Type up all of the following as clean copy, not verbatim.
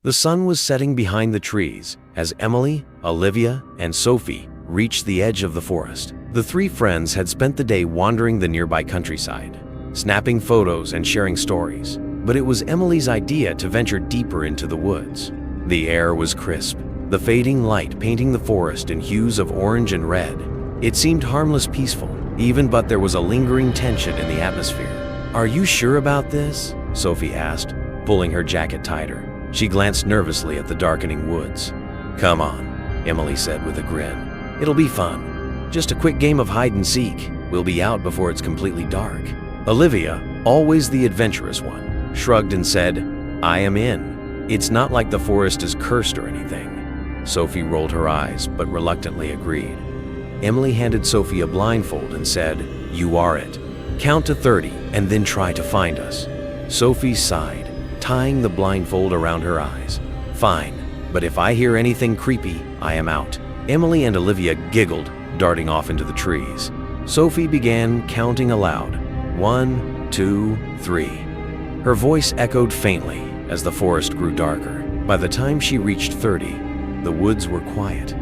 The sun was setting behind the trees as Emily, Olivia, and Sophie reached the edge of the forest. The three friends had spent the day wandering the nearby countryside, snapping photos and sharing stories. But it was Emily's idea to venture deeper into the woods. The air was crisp, the fading light painting the forest in hues of orange and red. It seemed harmless, peaceful, but there was a lingering tension in the atmosphere. "Are you sure about this?" Sophie asked, pulling her jacket tighter. She glanced nervously at the darkening woods. "Come on," Emily said with a grin. "It'll be fun. Just a quick game of hide and seek. We'll be out before it's completely dark." Olivia, always the adventurous one, shrugged and said, "I am in. It's not like the forest is cursed or anything." Sophie rolled her eyes, but reluctantly agreed. Emily handed Sophie a blindfold and said, "You are it. Count to 30 and then try to find us." Sophie sighed, tying the blindfold around her eyes. "Fine, but if I hear anything creepy, I am out." Emily and Olivia giggled, darting off into the trees. Sophie began counting aloud. 1, 2, 3. Her voice echoed faintly as the forest grew darker. By the time she reached 30, the woods were quiet.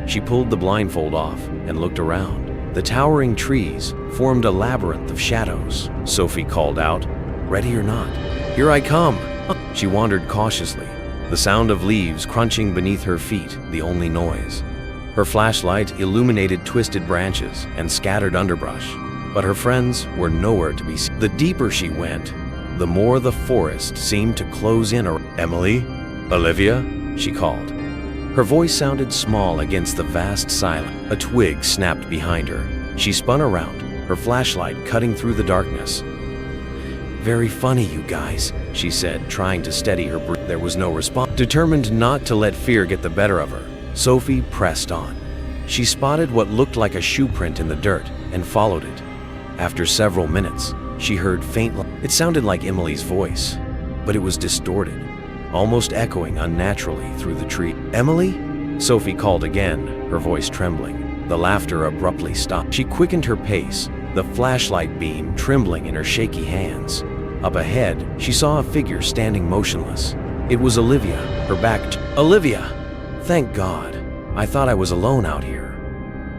She pulled the blindfold off and looked around. The towering trees formed a labyrinth of shadows. Sophie called out, "Ready or not? Here I come!" She wandered cautiously, the sound of leaves crunching beneath her feet the only noise. Her flashlight illuminated twisted branches and scattered underbrush, but her friends were nowhere to be seen. The deeper she went, the more the forest seemed to close in around. "Emily? Olivia?" she called. Her voice sounded small against the vast silence. A twig snapped behind her. She spun around, her flashlight cutting through the darkness. "Very funny, you guys," she said, trying to steady her breath. There was no response. Determined not to let fear get the better of her, Sophie pressed on. She spotted what looked like a shoe print in the dirt and followed it. After several minutes, she heard faint. It sounded like Emily's voice, but it was distorted, almost echoing unnaturally through the tree. "Emily?" Sophie called again, her voice trembling. The laughter abruptly stopped. She quickened her pace, the flashlight beam trembling in her shaky hands. Up ahead, she saw a figure standing motionless. It was Olivia, her back to Olivia! Thank God. I thought I was alone out here.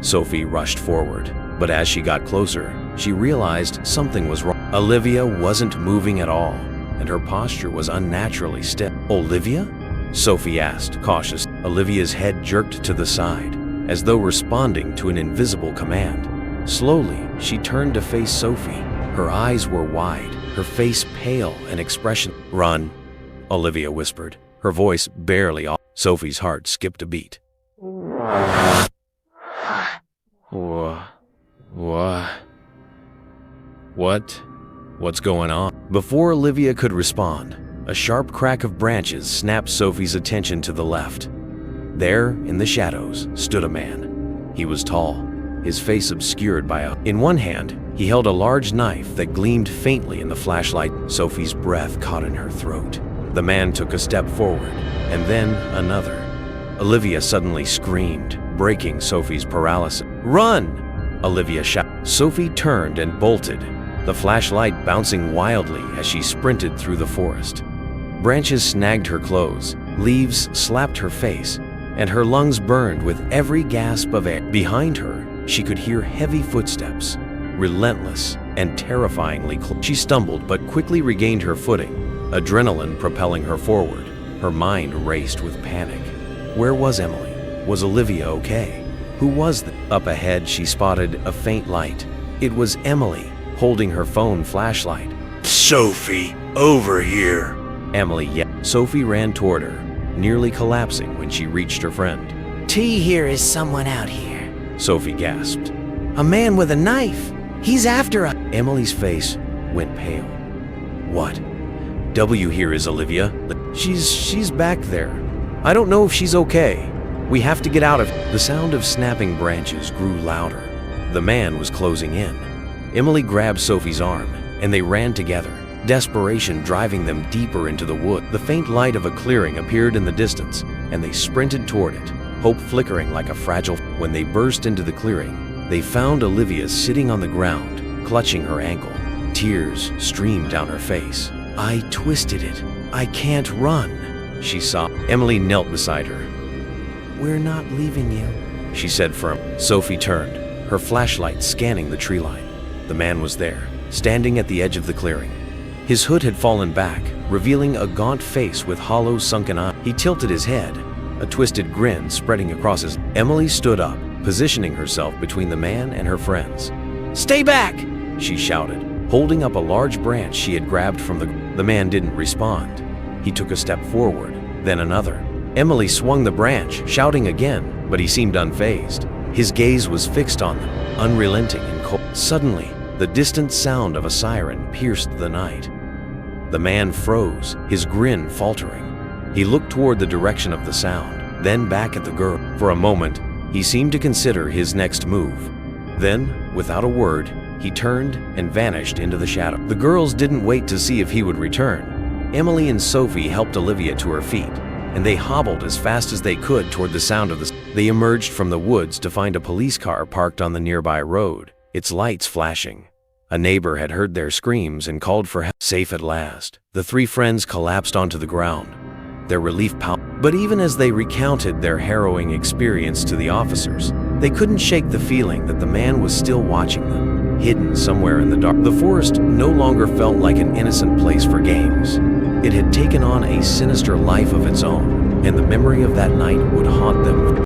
Sophie rushed forward, but as she got closer, she realized something was wrong. Olivia wasn't moving at all, and her posture was unnaturally stiff. "Olivia?" Sophie asked, cautious. Olivia's head jerked to the side, as though responding to an invisible command. Slowly, she turned to face Sophie. Her eyes were wide, her face pale and expression. "Run," Olivia whispered, her voice barely off. Sophie's heart skipped a beat. What's going on? Before Olivia could respond, a sharp crack of branches snapped Sophie's attention to the left. There, in the shadows, stood a man. He was tall, his face obscured by In one hand, he held a large knife that gleamed faintly in the flashlight. Sophie's breath caught in her throat. The man took a step forward, and then another. Olivia suddenly screamed, breaking Sophie's paralysis. "Run!" Olivia shouted. Sophie turned and bolted, the flashlight bouncing wildly as she sprinted through the forest. Branches snagged her clothes, leaves slapped her face, and her lungs burned with every gasp of air. Behind her, she could hear heavy footsteps, relentless and terrifyingly close. She stumbled but quickly regained her footing, adrenaline propelling her forward. Her mind raced with panic. Where was Emily? Was Olivia okay? Who was that? Up ahead, she spotted a faint light. It was Emily, holding her phone flashlight. "Sophie, over here!" Emily yelled. Sophie ran toward her, nearly collapsing when she reached her friend. "T here is someone out here," Sophie gasped. "A man with a knife. He's after us." Emily's face went pale. "What? W here is Olivia. She's back there. I don't know if she's okay. We have to get out of." The sound of snapping branches grew louder. The man was closing in. Emily grabbed Sophie's arm, and they ran together, desperation driving them deeper into the wood. The faint light of a clearing appeared in the distance, and they sprinted toward it, hope flickering like a fragile. When they burst into the clearing, they found Olivia sitting on the ground, clutching her ankle. Tears streamed down her face. "I twisted it. I can't run." she sobbed. Emily knelt beside her. We're not leaving you, she said firmly. Sophie turned, her flashlight scanning the tree line. The man was there, standing at the edge of the clearing. His hood had fallen back, revealing a gaunt face with hollow, sunken eyes. He tilted his head, a twisted grin spreading across his... Emily stood up, positioning herself between the man and her friends. Stay back, she shouted, holding up a large branch she had grabbed from the... The man didn't respond. He took a step forward, then another. Emily swung the branch, shouting again, but he seemed unfazed. His gaze was fixed on them, unrelenting and cold. Suddenly, the distant sound of a siren pierced the night. The man froze, his grin faltering. He looked toward the direction of the sound, then back at the girl. For a moment, he seemed to consider his next move. Then, without a word, he turned and vanished into the shadow. The girls didn't wait to see if he would return. Emily and Sophie helped Olivia to her feet, and they hobbled as fast as they could toward the sound of the... They emerged from the woods to find a police car parked on the nearby road, its lights flashing. A neighbor had heard their screams and called for help. Safe at last, the three friends collapsed onto the ground, their relief palpable. But even as they recounted their harrowing experience to the officers, they couldn't shake the feeling that the man was still watching them, hidden somewhere in the dark. The forest no longer felt like an innocent place for games. It had taken on a sinister life of its own, and the memory of that night would haunt them.